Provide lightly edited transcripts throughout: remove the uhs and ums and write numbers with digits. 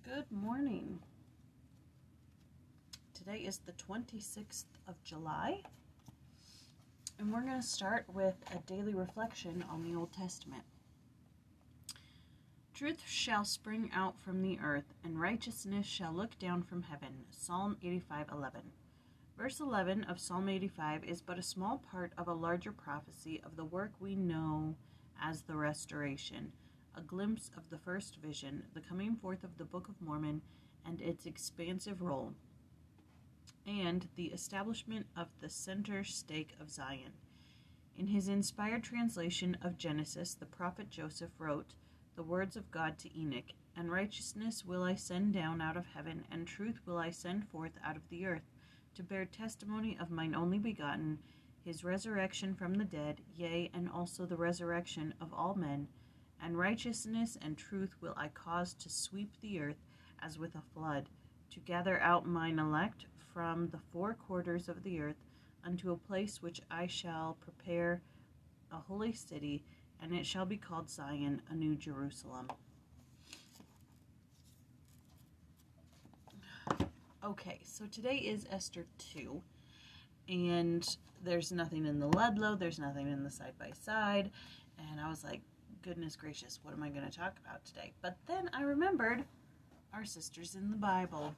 Good morning. Today is the 26th of July, and we're going to start with a daily reflection on the Old Testament. Truth shall spring out from the earth, and righteousness shall look down from heaven. Psalm 85:11. Verse 11 of Psalm 85 is but a small part of a larger prophecy of the work we know as the Restoration, a glimpse of the first vision, the coming forth of the Book of Mormon and its expansive role, and the establishment of the center stake of Zion. In his inspired translation of Genesis, the prophet Joseph wrote the words of God to Enoch, "And righteousness will I send down out of heaven, and truth will I send forth out of the earth, to bear testimony of mine only begotten, his resurrection from the dead, yea, and also the resurrection of all men. And righteousness and truth will I cause to sweep the earth as with a flood, to gather out mine elect from the four quarters of the earth unto a place which I shall prepare, a holy city, and it shall be called Zion, a new Jerusalem." Okay, so today is Esther 2, and there's nothing in the Ludlow, there's nothing in the side-by-side, and I was like, goodness gracious, what am I going to talk about today? But then I remembered our sisters in the Bible.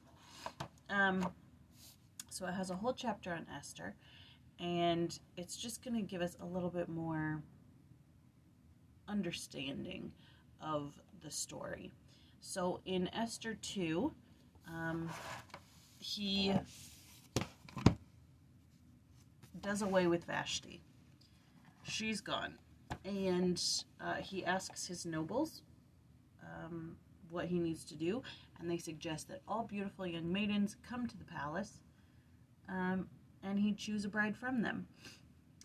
So it has a whole chapter on Esther, and it's just going to give us a little bit more understanding of the story. So in Esther 2, he does away with Vashti. She's gone. And he asks his nobles what he needs to do, and they suggest that all beautiful young maidens come to the palace, and he choose a bride from them.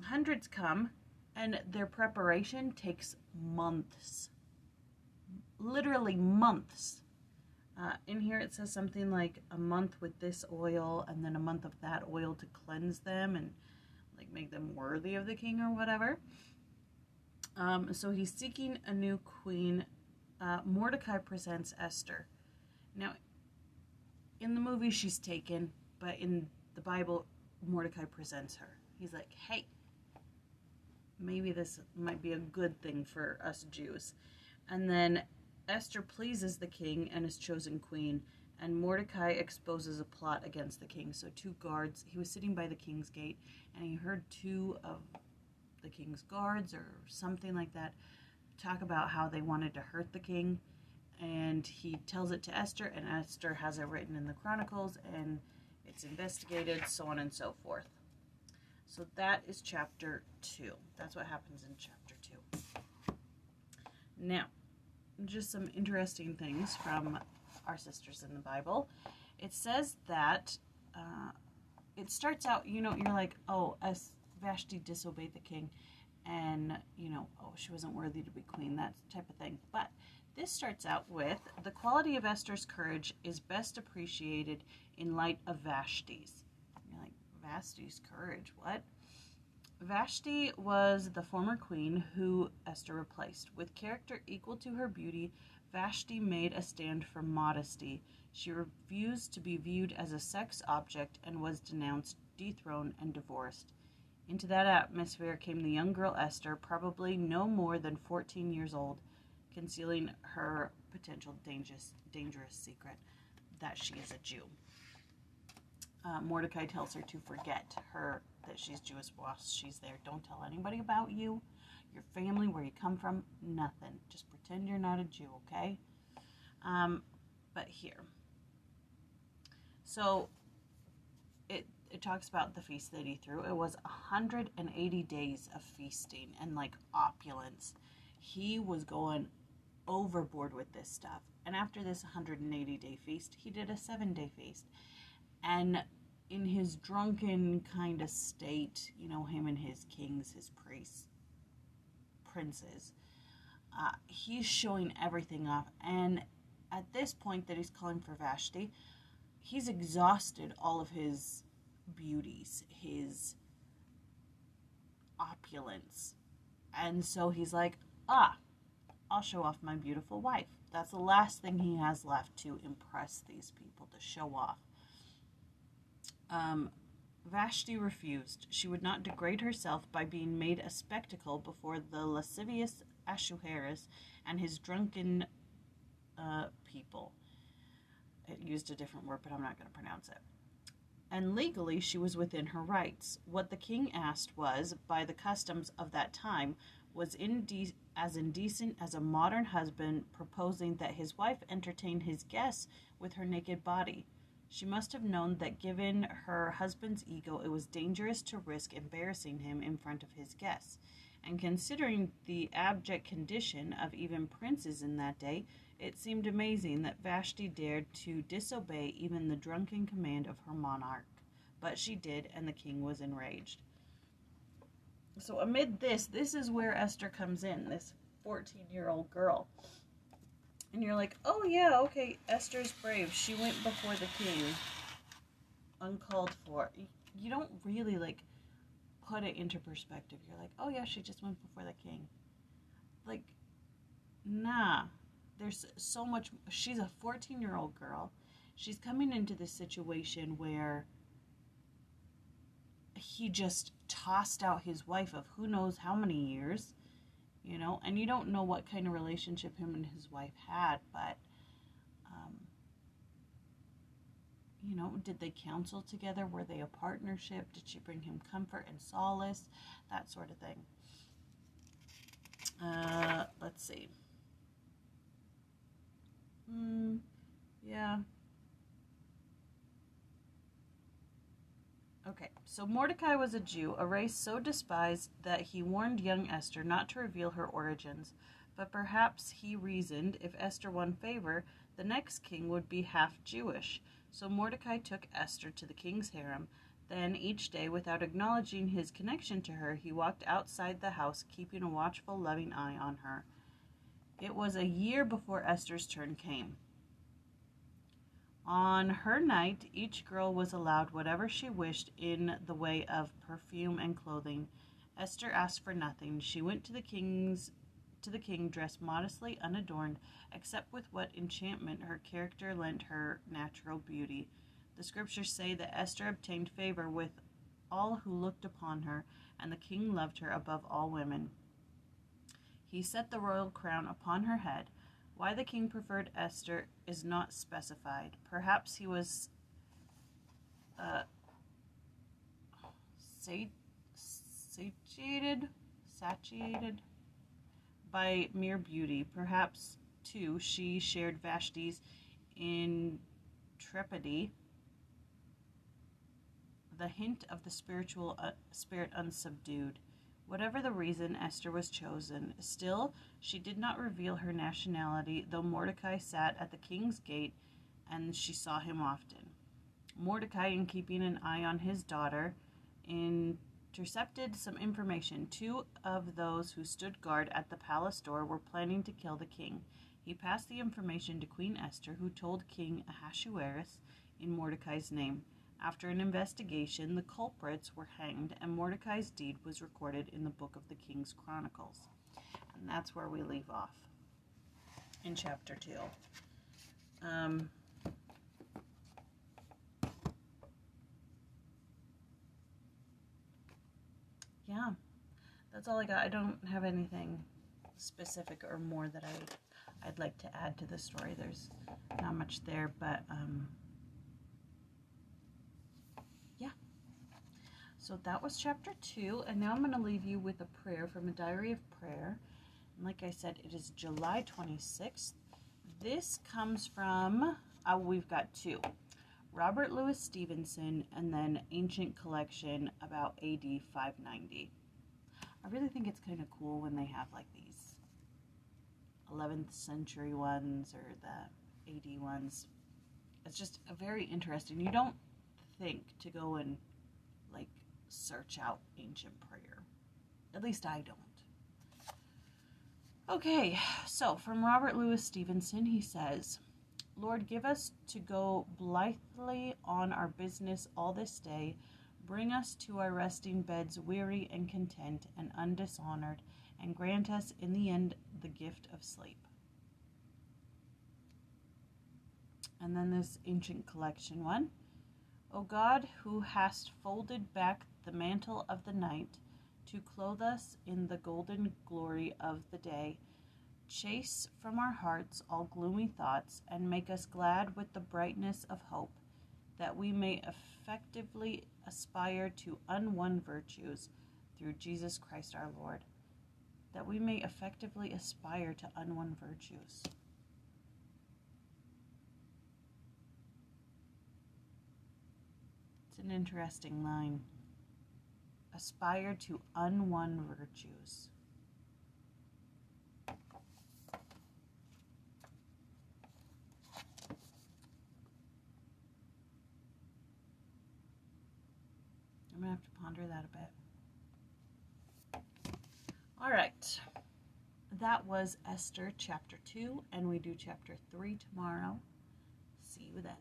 Hundreds come, and their preparation takes months. Literally months. In here it says something like a month with this oil, and then a month of that oil to cleanse them and like make them worthy of the king or whatever. So he's seeking a new queen. Mordecai presents Esther. Now, in the movie, she's taken, but in the Bible, Mordecai presents her. He's like, hey, maybe this might be a good thing for us Jews. And then Esther pleases the king and is chosen queen, and Mordecai exposes a plot against the king. So two guards, he was sitting by the king's gate, and he heard two of the king's guards or something like that talk about how they wanted to hurt the king, and he tells it to Esther, and Esther has it written in the Chronicles, and it's investigated, so on and so forth. So that is chapter 2. That's what happens in chapter 2. Now, just some interesting things from our sisters in the Bible. It says that it starts out, you're like, oh, Vashti disobeyed the king, and, oh, she wasn't worthy to be queen, that type of thing. But this starts out with, the quality of Esther's courage is best appreciated in light of Vashti's. You're like, Vashti's courage, what? Vashti was the former queen who Esther replaced. With character equal to her beauty, Vashti made a stand for modesty. She refused to be viewed as a sex object and was denounced, dethroned, and divorced. Into that atmosphere came the young girl Esther, probably no more than 14 years old, concealing her potential dangerous secret that she is a Jew. Mordecai tells her to forget her that she's Jewish while she's there. Don't tell anybody about you, your family, where you come from, nothing. Just pretend you're not a Jew, okay? But here. So it talks about the feast that he threw. It was 180 days of feasting and like opulence. He was going overboard with this stuff. And after this 180-day feast, he did a 7-day feast. And in his drunken kind of state, him and his kings, his priests, princes, he's showing everything off. And at this point that he's calling for Vashti, he's exhausted all of his beauties, his opulence. And so he's like, I'll show off my beautiful wife. That's the last thing he has left to impress these people, to show off. Vashti refused. She would not degrade herself by being made a spectacle before the lascivious Ahasuerus and his drunken people. It used a different word, but I'm not going to pronounce it. And legally, she was within her rights. What the king asked was, by the customs of that time, was as indecent as a modern husband proposing that his wife entertain his guests with her naked body. She must have known that given her husband's ego, it was dangerous to risk embarrassing him in front of his guests. And considering the abject condition of even princes in that day, it seemed amazing that Vashti dared to disobey even the drunken command of her monarch. But she did, and the king was enraged. So amid this is where Esther comes in, this 14-year-old girl. And you're like, oh yeah, okay, Esther's brave. She went before the king, uncalled for. You don't really, put it into perspective. You're like, oh yeah, she just went before the king. Nah. There's so much. She's a 14-year-old girl. She's coming into this situation where he just tossed out his wife of who knows how many years, and you don't know what kind of relationship him and his wife had, but, did they counsel together? Were they a partnership? Did she bring him comfort and solace? That sort of thing. Let's see. Yeah. Okay, so Mordecai was a Jew, a race so despised that he warned young Esther not to reveal her origins. But perhaps he reasoned if Esther won favor, the next king would be half Jewish. So Mordecai took Esther to the king's harem. Then each day, without acknowledging his connection to her, he walked outside the house, keeping a watchful, loving eye on her. It was a year before Esther's turn came. On her night, each girl was allowed whatever she wished in the way of perfume and clothing. Esther asked for nothing. She went to the king dressed modestly, unadorned, except with what enchantment her character lent her natural beauty. The scriptures say that Esther obtained favor with all who looked upon her, and the king loved her above all women. He set the royal crown upon her head. Why the king preferred Esther is not specified. Perhaps he was satiated by mere beauty. Perhaps, too, she shared Vashti's intrepidity, the hint of the spirit unsubdued. Whatever the reason, Esther was chosen. Still, she did not reveal her nationality, though Mordecai sat at the king's gate, and she saw him often. Mordecai, in keeping an eye on his daughter, intercepted some information. 2 of those who stood guard at the palace door were planning to kill the king. He passed the information to Queen Esther, who told King Ahasuerus in Mordecai's name. After an investigation, the culprits were hanged, and Mordecai's deed was recorded in the book of the King's Chronicles. And that's where we leave off in chapter 2. Yeah, that's all I got. I don't have anything specific or more that I'd like to add to the story. There's not much there, but yeah. So that was chapter 2, and now I'm going to leave you with a prayer from a diary of prayer. And like I said, it is July 26th. This comes from, we've got 2. Robert Louis Stevenson, and then Ancient Collection about AD 590. I really think it's kind of cool when they have like these 11th century ones or the AD ones. It's just very interesting. You don't think to go and like search out ancient prayer. At least I don't. Okay, so from Robert Louis Stevenson, he says, Lord, give us to go blithely on our business all this day. Bring us to our resting beds weary and content and undishonored, and grant us in the end the gift of sleep. And then this ancient collection one. O God, who hast folded back the mantle of the night to clothe us in the golden glory of the day, chase from our hearts all gloomy thoughts and make us glad with the brightness of hope, that we may effectively aspire to unwon virtues through Jesus Christ our Lord. That we may effectively aspire to unwon virtues. It's an interesting line. Aspire to unwon virtues. I'm going to have to ponder that a bit. All right. That was Esther chapter 2, and we do chapter 3 tomorrow. See you then.